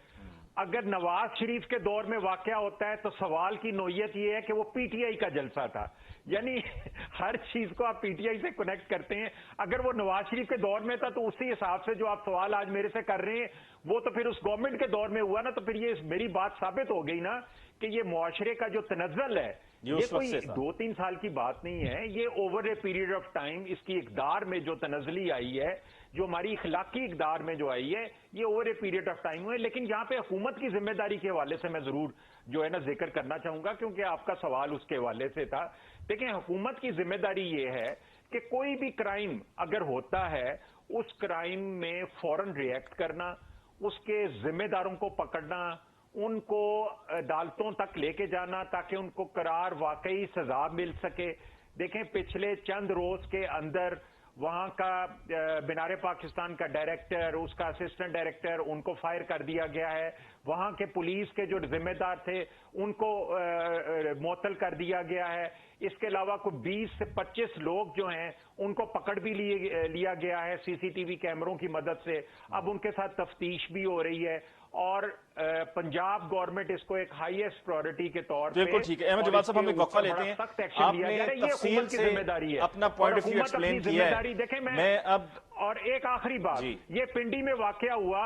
अगर नवाज शरीफ के दौर में वाकया होता है तो सवाल की नोयत ये है कि वो पीटीआई का जलसा था। यानी हर चीज को आप पीटीआई से कनेक्ट करते हैं। अगर वो नवाज शरीफ के दौर में था तो उसी हिसाब से जो आप सवाल आज मेरे से कर रहे हैं वो तो फिर उस गवर्नमेंट के दौर में हुआ ना, तो फिर ये मेरी बात साबित हो गई ना कि ये मुआशरे का जो तनज्जुल है ये ये उस वक्त कोई से था। 2-3 साल की बात नहीं है, ये over a period of time इसकी इकदार में जो तनज़ली आई है, जो हमारी इखलाकी इकदार में जो आई है, ये over a period of time हुए। लेकिन यहां पे हुकूमत की जिम्मेदारी के हवाले से मैं जरूर जो है ना जिक्र करना चाहूंगा, क्योंकि आपका सवाल उसके हवाले से था। देखिए, हुकूमत की जिम्मेदारी ये है कि कोई भी क्राइम अगर होता है उस क्राइम में फौरन रिएक्ट करना, उसके जिम्मेदारों को पकड़ना, उनको अदालतों तक लेके जाना ताकि उनको करार वाकई सजा मिल सके। देखें, पिछले चंद रोज के अंदर वहां का मीनार पाकिस्तान का डायरेक्टर, उसका असिस्टेंट डायरेक्टर, उनको फायर कर दिया गया है। वहां के पुलिस के जो जिम्मेदार थे उनको मुअत्तल कर दिया गया है। इसके अलावा कोई 20 से 25 लोग जो हैं उनको पकड़ भी लिया गया है सीसीटीवी कैमरों की मदद से। अब उनके साथ तफ्तीश भी हो रही है, और पंजाब गवर्नमेंट इसको एक हाईएस्ट प्रायोरिटी के तौर पे, बिल्कुल ठीक है। अहमद जवाद साहब, हम एक वक्फा लेते हैं। सख्त एक्शन लिया जा रहा है। ये तफसील हुकूमत की से जिम्मेदारी है, अपना पॉइंट और ऑफ व्यू हुकूमत एक्सप्लेन अपनी किया है। जिम्मेदारी देखें। मैं अब और एक आखिरी बात, जी। ये पिंडी में वाकया हुआ,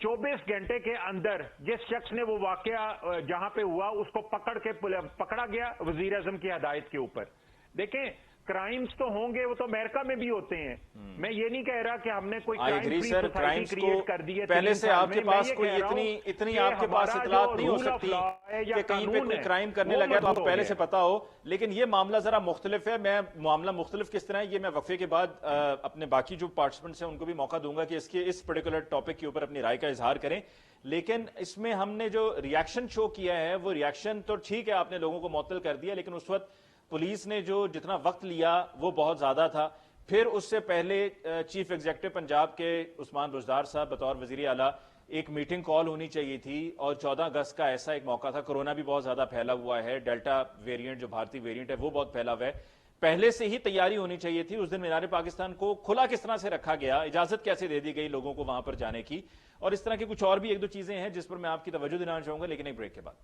24 घंटे के अंदर जिस शख्स ने वो वाकया जहां पे हुआ उसको पकड़ा गया वजीर आजम की हदायत के ऊपर। देखें, क्राइम्स तो होंगे, वो तो अमेरिका में भी होते हैं। मैं ये नहीं कह रहा कि हमने कोई आई एग्री सर, क्राइम्स को पहले से आपके पास कोई इतनी आपके पास इतलात नहीं हो सकती कि कहीं पे कोई क्राइम करने लगा तो आपको पहले से पता हो। लेकिन ये मामला जरा मुख्तलिफ है। मैं मामला मुख्तलिफ किस तरह है ये मैं वक्फे के बाद अपने बाकी जो पार्टिसिपेंट्स हैं उनको भी मौका दूंगा कि इसके इस पर्टिकुलर टॉपिक के ऊपर अपनी राय का इजहार करें। लेकिन इसमें हमने जो रिएक्शन शो किया है वो रिएक्शन तो ठीक है, आपने लोगों को मुअत्तल कर दिया, लेकिन उस वक्त पुलिस ने जो जितना वक्त लिया वो बहुत ज्यादा था। फिर उससे पहले चीफ एग्जीक्यूटिव पंजाब के उस्मान बुज़दार साहब बतौर वजीर आला एक मीटिंग कॉल होनी चाहिए थी, और 14 अगस्त का ऐसा एक मौका था। कोरोना भी बहुत ज्यादा फैला हुआ है, डेल्टा वेरिएंट जो भारतीय वेरिएंट है वो बहुत फैला हुआ है। पहले से ही तैयारी होनी चाहिए थी। उस दिन मीनार पाकिस्तान को खुला किस तरह से रखा गया, इजाजत कैसे दे दी गई लोगों को वहां पर जाने की, और इस तरह की कुछ और भी एक दो चीजें हैं जिस पर मैं आपकी तवज्जो दिलाना चाहूंगा, लेकिन एक ब्रेक के बाद।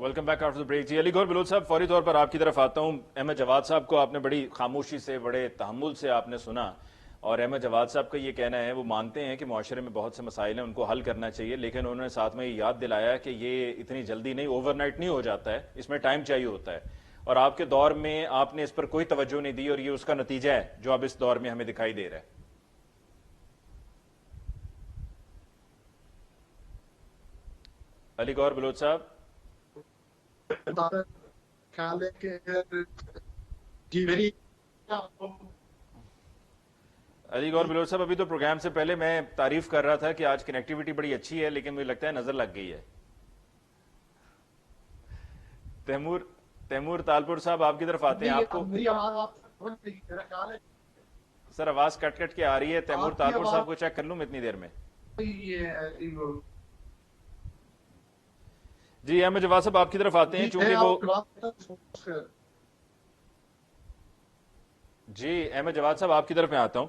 Welcome back after the break. जी अली गौर बलोच साहब, फौरी तौर पर आपकी तरफ आता हूं। अहमद जवाद साहब को आपने बड़ी खामोशी से, बड़े तहम्मुल से आपने सुना, और अहमद जवाद साहब का ये कहना है, वो मानते हैं कि मुआशरे में बहुत से मसाइल हैं, उनको हल करना चाहिए, लेकिन उन्होंने साथ में ये याद दिलाया कि ये इतनी जल्दी नहीं, ओवरनाइट नहीं हो जाता है, इसमें टाइम चाहिए होता है, और आपके दौर में आपने इस पर कोई तवज्जो नहीं दी, और ये उसका नतीजा है जो अब इस दौर में हमें दिखाई दे रहा है। अली गौर बलोच साहब, ख्याल है कि जी मेरी अली गौर बलोच साहब, अभी तो प्रोग्राम से पहले मैं तारीफ कर रहा था कि आज कनेक्टिविटी बड़ी अच्छी है, लेकिन मुझे लगता है नजर लग गई है। तैमूर तालपुर साहब, आपकी तरफ आते हैं। आपको मेरी आवाज आप समझ रही, मेरा ख्याल है सर आवाज कट कट के आ रही है। तैमूर आपकी तालपुर साहब आवाज- को चेक कर लूं मैं इतनी देर में। ये जी अहमद जवाद साहब, आपकी तरफ आते हैं, चूंकि वो जी अहमद जवाद साहब आपकी तरफ मैं आता हूं।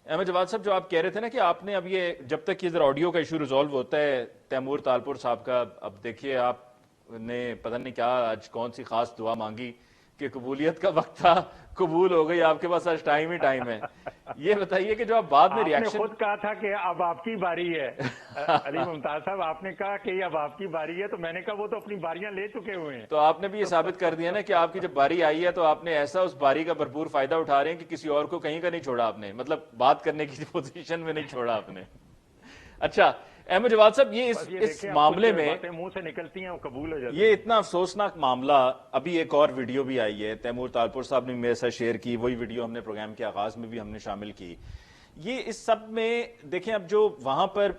अहमद जवाद साहब, जो आप कह रहे थे ना कि आपने अब ये, जब तक कि इधर ऑडियो का इशू रिजॉल्व होता है तैमूर तालपुर साहब का, अब देखिए आपने पता नहीं क्या आज कौन सी खास दुआ मांगी कि कबूलियत का वक्त था, कबूल हो गई, आपके पास आज टाइम ही टाइम है। ये बताइए कि जो आप बाद में आपने रिएक्शन, खुद कहा था कि अब आपकी बारी है। अली मुमताज साहब, आपने कहा कि अब आपकी बारी है, तो मैंने कहा वो तो अपनी बारियां ले चुके हुए हैं। तो आपने भी ये साबित कर दिया ना कि आपकी जब बारी आई है तो आपने ऐसा उस बारी का भरपूर फायदा उठा रहे हैं कि किसी और को कहीं का नहीं छोड़ा आपने, मतलब बात करने की पोजीशन में नहीं छोड़ा आपने। अच्छा अहमद जवाद साहब, ये बस ये इस देखिए, आप मामले कुछ में बातें मुंह से निकलती हैं वो कबूल हो जाती ये इतना अफसोसनाक मामला, अभी एक और वीडियो भी आई है, तैमूर तालपुर साहब ने मेरे साथ शेयर की, वही वीडियो हमने प्रोग्राम के आगाज में भी हमने शामिल की। ये इस सब में देखें, अब जो वहां पर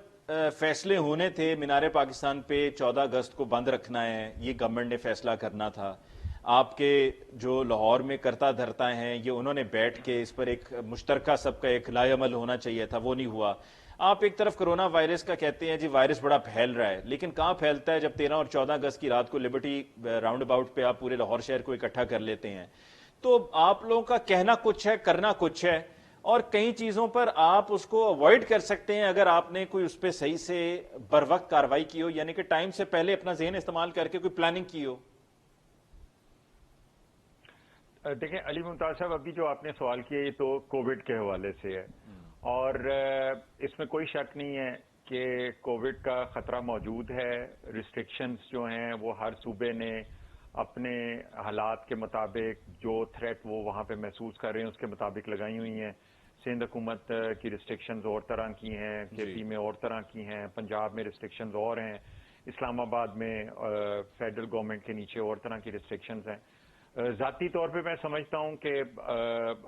फैसले होने थे, मीनार पाकिस्तान पे 14 अगस्त को बंद रखना है, ये गवर्नमेंट ने फैसला करना था। आपके जो लाहौर में करता धरता हैं, ये उन्होंने बैठ के इस पर एक मुश्तरका सबका एक लाएअमल होना चाहिए था, वो नहीं हुआ। आप एक तरफ कोरोना वायरस का कहते हैं जी वायरस बड़ा फैल रहा है, लेकिन कहाँ फैलता है जब 13 और 14 अगस्त की रात को लिबर्टी राउंड अबाउट पे आप पूरे लाहौर शहर को इकट्ठा कर लेते हैं। तो आप लोगों का कहना कुछ है, करना कुछ है, और कई चीजों पर आप उसको अवॉइड कर सकते हैं अगर आपने कोई उस पर सही से बर वक्त कार्रवाई की हो, यानी कि टाइम से पहले अपना जहन इस्तेमाल करके कोई प्लानिंग की हो। देखें अली मुमताज साहब, अभी जो आपने सवाल किया ये तो कोविड के हवाले से है, और इसमें कोई शक नहीं है कि कोविड का खतरा मौजूद है। रिस्ट्रिक्शंस जो हैं वो हर सूबे ने अपने हालात के मुताबिक, जो थ्रेट वो वहाँ पे महसूस कर रहे हैं उसके मुताबिक लगाई हुई हैं। सिंध हुकूमत की रिस्ट्रिक्शंस और तरह की हैं, केपी में और तरह की हैं, पंजाब में रिस्ट्रिक्शंस और हैं, इस्लामाबाद में फेडरल गवर्नमेंट के नीचे और तरह की रिस्ट्रिक्शंस हैं। ज़ाती तौर पे मैं समझता हूँ कि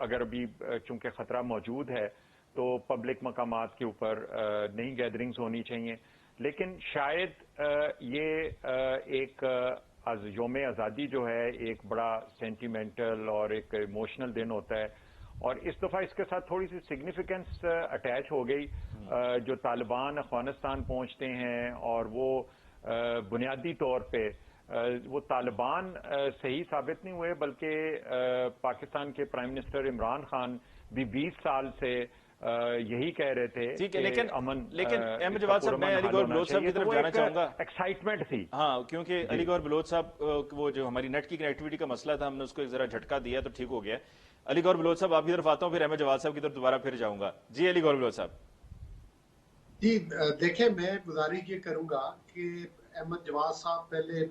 अगर अभी चूंकि ख़तरा मौजूद है तो पब्लिक मकामात के ऊपर नई गैदरिंग्स होनी चाहिए, लेकिन शायद ये एक यौम आज़ादी जो है एक बड़ा सेंटिमेंटल और एक इमोशनल दिन होता है, और इस दफ़ा इसके साथ थोड़ी सी सिग्निफिकेंस अटैच हो गई। जो तालिबान अफगानिस्तान पहुंचते हैं और वो बुनियादी तौर पे वो तालिबान सही साबित नहीं हुए, बल्कि पाकिस्तान के प्राइम मिनिस्टर इमरान खान भी 20 साल से यही कह रहे थे। ठीक है, लेकिन अहमद जवाद साहब, मैं अली गौर बलोच साहब की तरफ तो जाना चाहूंगा। एक्साइटमेंट थी, हाँ, क्योंकि अली गौर बलोच साहब वो जो हमारी नेट की कनेक्टिविटी का मसला था, हमने उसको एक जरा झटका दिया तो ठीक हो गया। अली गौर बलोच साहब आपकी तरफ आता हूँ, फिर अहमद जवाद साहब की तरफ दोबारा फिर जाऊंगा। जी अली गौर बलोच साहब। जी देखें, मैं गुजारिश ये करूंगा कि अहमद जवाद साहब पहले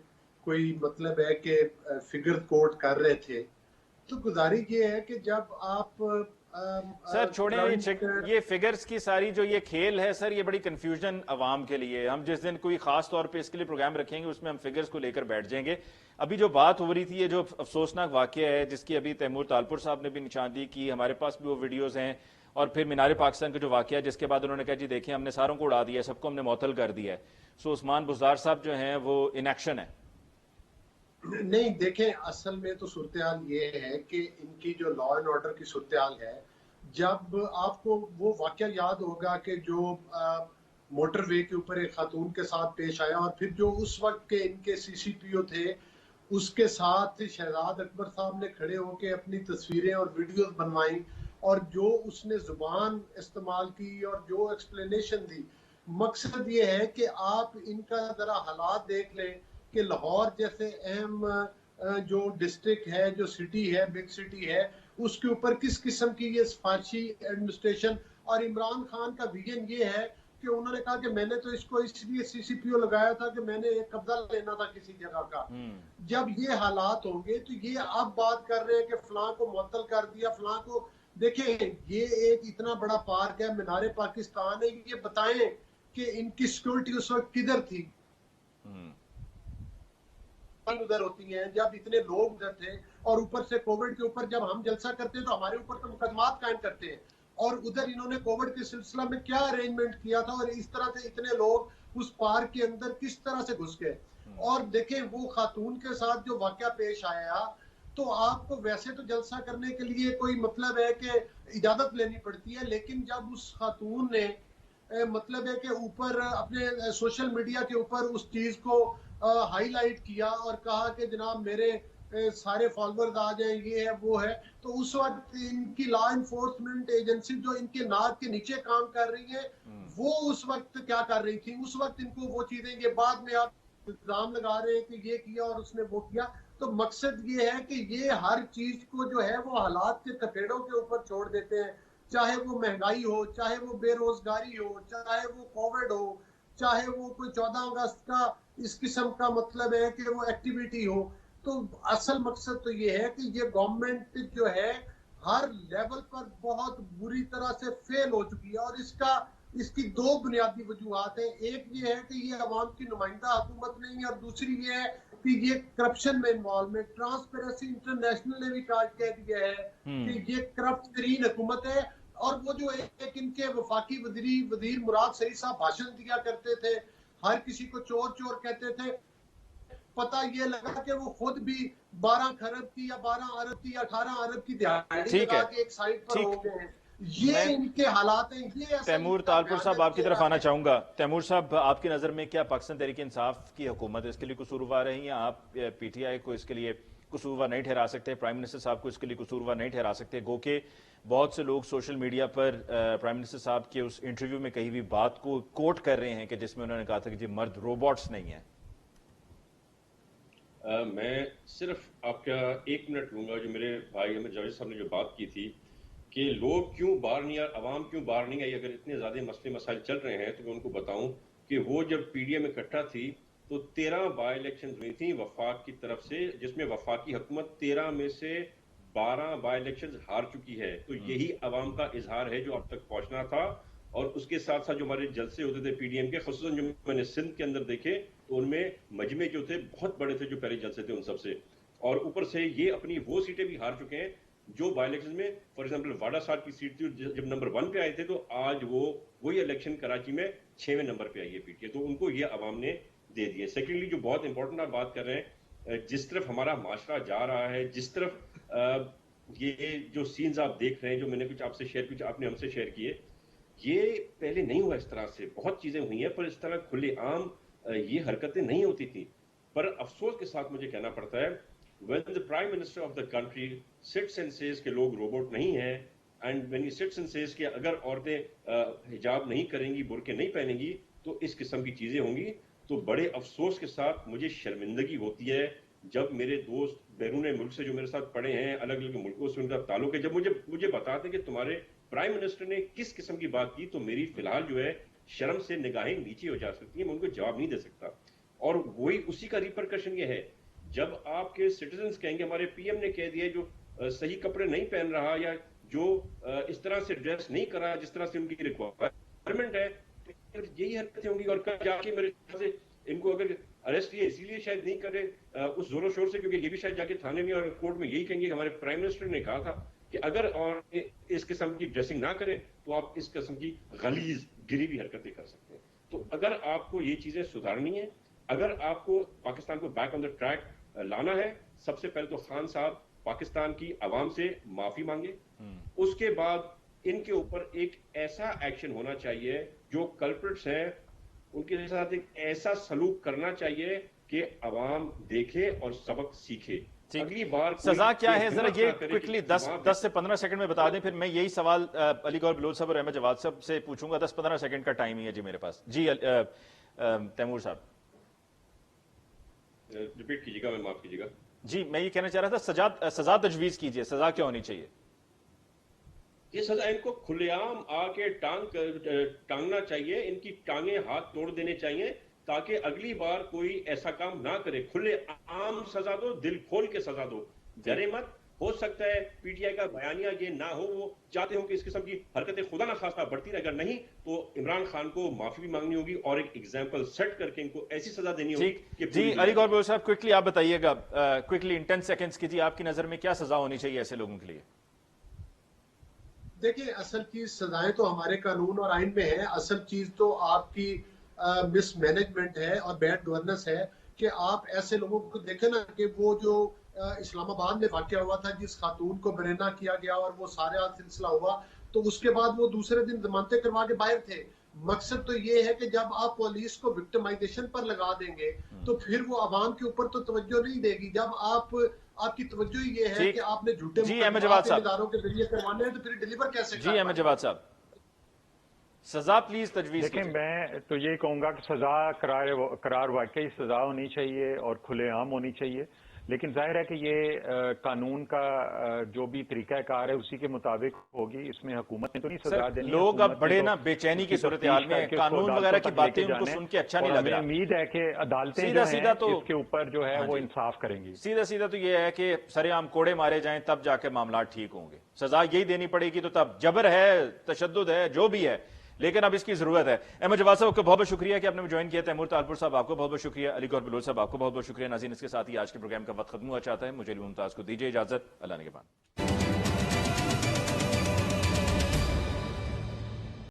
कोई मतलब है कि फिगर कोट कर रहे थे, तो गुजारिश ये है कि जब आप सर छोड़ें ये फिगर्स की सारी जो ये खेल है सर, ये बड़ी कंफ्यूजन अवाम के लिए। हम जिस दिन कोई खास तौर पे इसके लिए प्रोग्राम रखेंगे उसमें हम फिगर्स को लेकर बैठ जाएंगे। अभी जो बात हो रही थी, ये जो अफसोसनाक वाकया है जिसकी अभी तैमूर तालपुर साहब ने भी निशानदी की, हमारे पास भी वो वीडियोज हैं, और फिर मीनार पाकिस्तान का जो वाकया जिसके बाद उन्होंने कहा जी देखिए हमने सारों को उड़ा दिया, सबको हमने मुअत्तल कर दिया है। सो उस्मान बुज़दार साहब जो हैं वो इन एक्शन है। नहीं देखें, असल में तो सूरत हाल ये है कि इनकी जो लॉ एंड ऑर्डर की सूरत हाल है, जब आपको वो वाकया याद होगा कि जो मोटरवे के ऊपर एक खातून के साथ पेश आया, और फिर जो उस वक्त के इनके सीसीपीओ थे उसके साथ शहजाद अकबर साहब ने खड़े होकर अपनी तस्वीरें और वीडियोस बनवाई, और जो उसने जुबान इस्तेमाल की और जो एक्सप्लेनेशन दी, मकसद ये है कि आप इनका जरा हालात देख लें کہ لاہور جیسے اہم جو ڈسٹرکٹ ہے, جو سٹی ہے, بگ سٹی ہے, اس کے اوپر کس قسم کی یہ سفارشی ایڈمنسٹریشن. اور عمران خان کا ویژن یہ ہے کہ انہوں نے کہا کہ میں نے تو اس کو اس لیے سی سی پی او لگایا تھا کہ میں نے ایک قبضہ لینا تھا کسی جگہ کا. جب یہ حالات ہوں گے تو یہ اب بات کر رہے ہیں کہ فلاں کو معطل کر دیا, فلاں کو. دیکھیں یہ ایک اتنا بڑا پارک ہے, مینار پاکستان ہے, یہ بتائیں کہ ان کی سیکورٹی اس وقت کدھر تھی, ادھر ہوتی ہیں جب اتنے لوگ ادھر تھے, اور اوپر سے کووڈ کے اوپر جب ہم جلسہ کرتے ہیں تو ہمارے اوپر تو مقدمات قائم کرتے ہیں, اور ادھر انہوں نے کووڈ کے سلسلہ میں کیا ارینجمنٹ کیا تھا, اور اس طرح سے اتنے لوگ اس پارک کے اندر کس طرح سے گھس گئے. اور دیکھیں وہ خاتون کے ساتھ جو واقعہ پیش آیا, تو آپ کو ویسے تو جلسہ کرنے کے لیے کوئی مطلب ہے کہ اجازت لینی پڑتی ہے, لیکن جب اس خاتون نے مطلب ہے کہ اوپر اپنے سوشل میڈیا کے اوپر اس چیز کو ہائی لائٹ کیا اور کہا کہ جناب میرے سارے فالوورز آ جائیں, یہ ہے وہ ہے, تو اس وقت ان کی لا انفورسمنٹ ایجنسی جو ان کے ناک کے نیچے کام کر رہی ہے, وہ اس وقت کیا کر رہی تھی؟ اس وقت ان کو وہ چیزیں, یہ بعد میں آپ الزام لگا رہے ہیں کہ یہ کیا اور اس نے وہ کیا. تو مقصد یہ ہے کہ یہ ہر چیز کو جو ہے وہ حالات کے کپیڑوں کے اوپر چھوڑ دیتے ہیں, چاہے وہ مہنگائی ہو, چاہے وہ بے روزگاری ہو, چاہے وہ کووڈ ہو, چاہے وہ کوئی 14 اگست کا اس قسم کا مطلب ہے کہ وہ ایکٹیویٹی ہو. تو اصل مقصد تو یہ ہے کہ یہ گورنمنٹ جو ہے ہر لیول پر بہت بری طرح سے فیل ہو چکی ہے, اور اس کی دو بنیادی وجوہات ہیں. ایک یہ ہے کہ یہ عوام کی نمائندہ حکومت نہیں ہے, اور دوسری یہ ہے کہ یہ کرپشن میں انوالومنٹ. ٹرانسپیرنسی انٹرنیشنل نے بھی کہہ دیا ہے کہ یہ کرپٹ ترین حکومت ہے. اور وہ جو ایک ان کے وفاقی وزیر مراد سعید صاحب بھاشن دیا کرتے تھے, ہر کسی کو چور چور کہتے تھے, پتہ یہ لگا کہ وہ خود بھی 12 کھرب کی یا 12 ارب کی یا 18 ارب کی دہاڑی لگا کے ایک سائٹ پر ہو گئے ہیں. یہ ان کے حالات ہیں. یہ تیمور طالپور صاحب آپ کی طرف آنا چاہوں گا. تیمور صاحب, آپ کی نظر میں کیا پاکستان تحریک انصاف کی حکومت اس کے لیے قصوروار رہی ہیں؟ آپ پی ٹی آئی کو اس کے لیے قصوروار نہیں ٹھہرا سکتے, پرائم منسٹر صاحب کو اس کے لیے قصوروار نہیں ٹھہرا سکتے, گو کہ بہت سے لوگ سوشل میڈیا پر پرائم منسٹر صاحب کے اس انٹرویو میں کہی ہوئی بات کو کوٹ کر رہے ہیں کہ جس میں انہوں نے کہا تھا کہ جی مرد روبوٹس نہیں ہیں. میں صرف آپ کا 1 منٹ لوں گا. جو میرے بھائی احمد جاوید صاحب نے جو بات کی تھی کہ لوگ کیوں باہر نہیں آئے, عوام کیوں باہر نہیں آئی, اگر اتنے زیادہ مسئلے مسائل چل رہے ہیں تو میں ان کو بتاؤں کہ وہ جب پی ڈی ایم اکٹھا تھی تو 13 بائی الیکشن ہوئی تھیں وفاق کی طرف سے, جس میں وفاقی حکومت 13 میں سے 12 بائی الیکشن ہار چکی ہے. تو یہی عوام کا اظہار ہے جو اب تک پہنچنا تھا. اور اس کے ساتھ ساتھ جو ہمارے جلسے ہوتے تھے پی ڈی ایم کے, خصوصاً جو میں نے سندھ کے اندر دیکھے تو ان میں مجمع جو تھے بہت بڑے تھے, جو پہلے جلسے تھے ان سب سے. اور اوپر سے یہ اپنی وہ سیٹیں بھی ہار چکے ہیں جو بائی الیکشن میں, فار ایگزامپل واڈا صاحب کی سیٹ تھی, جب نمبر 1 پہ آئے تھے تو آج وہی الیکشن کراچی میں 6ویں نمبر پہ آئی ہے پی ٹی اے. تو ان کو یہ عوام نے دے دیے. سیکنڈلی جو بہت امپورٹنٹ آپ بات کر رہے ہیں, جس طرف ہمارا معاشرہ جا رہا ہے, جس طرف یہ جو سینز آپ دیکھ رہے ہیں, جو میں نے کچھ آپ سے شیئر, کچھ آپ نے ہم سے شیئر کیے, یہ پہلے نہیں ہوا اس طرح سے. بہت چیزیں ہوئی ہیں پر اس طرح کھلے عام یہ حرکتیں نہیں ہوتی تھیں. پر افسوس کے ساتھ مجھے کہنا پڑتا ہے, when the prime minister of the country sits and says کہ لوگ روبوٹ نہیں ہیں, and when he sits and says کہ اگر عورتیں حجاب نہیں کریں گی, برقعے نہیں پہنیں گی تو اس قسم کی چیزیں ہوں گی, تو بڑے افسوس کے ساتھ مجھے شرمندگی ہوتی ہے جب میرے دوست بیرون ملک سے جو میرے ساتھ پڑھے ہیں, الگ الگ ملکوں سے ان کا تعلق ہے, جب مجھے بتاتے ہیں کہ تمہارے پرائم منسٹر نے کس قسم کی بات کی, تو میری فی الحال جو ہے شرم سے نگاہیں نیچے ہو جا سکتی ہیں, میں ان کو جواب نہیں دے سکتا. اور وہی اسی کا ریپرکشن یہ ہے, جب آپ کے سٹیزنز کہیں گے ہمارے پی ایم نے کہہ دیا جو صحیح کپڑے نہیں پہن رہا یا جو اس طرح سے ڈریس نہیں کر رہا جس طرح سے ان کی ریکوائرمنٹ ہے, یہی حرکتیں ہوں گی. اور کل جا کے میرے خیال سے ان کو اگر اریسٹ یہ اسی لیے شاید نہیں کرے اس زور و شور سے, کیونکہ یہ بھی شاید جا کے تھانے میں اور کورٹ میں یہی کہیں گے کہ ہمارے پرائم منسٹر نے کہا تھا کہ اگر اور اس قسم کی ڈریسنگ نہ کرے تو آپ اس قسم کی غلیظ گری بھی حرکتیں کر سکتے ہیں. تو اگر آپ کو یہ چیزیں سدھارنی ہے, اگر آپ کو پاکستان کو بیک آن دا ٹریک لانا ہے, سب سے پہلے تو خان صاحب پاکستان کی عوام سے معافی مانگے. اس کے بعد ان کے اوپر ایک ایسا ایکشن ہونا چاہیے, جو کلپرٹس ہیں ان کے ساتھ ایک ایسا سلوک کرنا چاہیے کہ عوام دیکھے اور سبق سیکھے. اگلی بار سزا کیا ہے ذرا یہ کوئکلی 10 سے 15 سیکنڈ میں بتا دیں, پھر میں یہی سوال علی گور بلوچ صاحب اور احمد جواد صاحب سے پوچھوں گا. 10-15 سیکنڈ کا ٹائم ہی ہے جی میرے پاس. جی تیمور صاحب. रिपीट कीजिएगा, मैं माफ कीजिएगा। जी, मैं ये कहना चाह रहा था सजा तजवीज कीजिए, सजा क्या होनी चाहिए? ये सजा इनको खुलेआम आके टांगना चाहिए, इनकी टांगे हाथ तोड़ देने चाहिए, ताकि अगली बार कोई ऐसा काम ना करे। खुले आम सजा दो, दिल खोल के सजा दो, डरे मत। हो सकता है पीटीआई का बयानिया ये ना हो, वो चाहते हो कि इस किस्म की हरकतें खुदा ना खास्ता बढ़ती रहे, अगर नहीं तो इमरान खान को माफी भी मांगनी होगी और एक एग्जाम्पल सेट करके इनको ऐसी सजा देनी होगी कि जी अली गौर बलोच साहब, क्विकली आप बताइएगा, क्विकली इन 10 सेकंड्स की, जी आपकी नजर में क्या सजा होनी चाहिए ऐसे लोगों के लिए? देखिए, असल चीज सजाएं तो हमारे कानून और आइन में है, असल चीज तो आपकी मिसमैनेजमेंट है और बैड गवर्नेंस है कि आप ऐसे लोगों को देखें ना कि वो जो इस्लामाबाद में वाकया हुआ था, जिस खातून को बेरेना किया गया और वो सारा सिलसिला हुआ, तो उसके बाद वो दूसरे दिन जमानतें करवा के बाहर थे। मकसद तो ये है कि जब आप पुलिस को विक्टिमाइजेशन पर लगा देंगे तो फिर वो आवाम के ऊपर तो तवज्जो नहीं देगी। जब आपकी तवज्जो ही ये है कि आपने झूठे इदारों के जरिए करवाने हैं, तो फिर डिलीवर कैसे? जी अहमद जवाद साहब, सजा प्लीज तजवीज। देखिए, मैं तो यही कहूंगा कि सजा करार वाकई सजा होनी चाहिए और खुलेआम होनी चाहिए, लेकिन जाहिर है कि ये कानून का जो भी तरीकाकार है उसी के मुताबिक होगी। इसमें हुकूमत ने तो नहीं सजा देनी। लोग अब बड़े ना बेचैनी की सूरत हाल में कानून वगैरह की बातें उनको सुन के अच्छा नहीं लग रहा। उम्मीद है कि अदालतें सीधा तो इसके ऊपर जो है वो इंसाफ करेंगी। सीधा तो ये है कि सरेआम कोड़े मारे जाएं तब जाके मामला ठीक होंगे। सजा यही देनी पड़ेगी तो तब जबर है, तशद्दुद है, जो भी है, लेकिन अब इसकी जरूरत है। अहमद जवाद साहब को बहुत बहुत शुक्रिया कि आपने ज्वाइन किया। तैमूर तालपुर साहब आपको बहुत बहुत शुक्रिया। अली गौर बलोच साहब आपको बहुत बहुत शुक्रिया। नाज़रीन, इसके साथ ही आज के प्रोग्राम का वक्त खत्म हुआ चाहता है। मुझे मुमताज को दीजिए इजाजत। अल्लाह ने के बाद।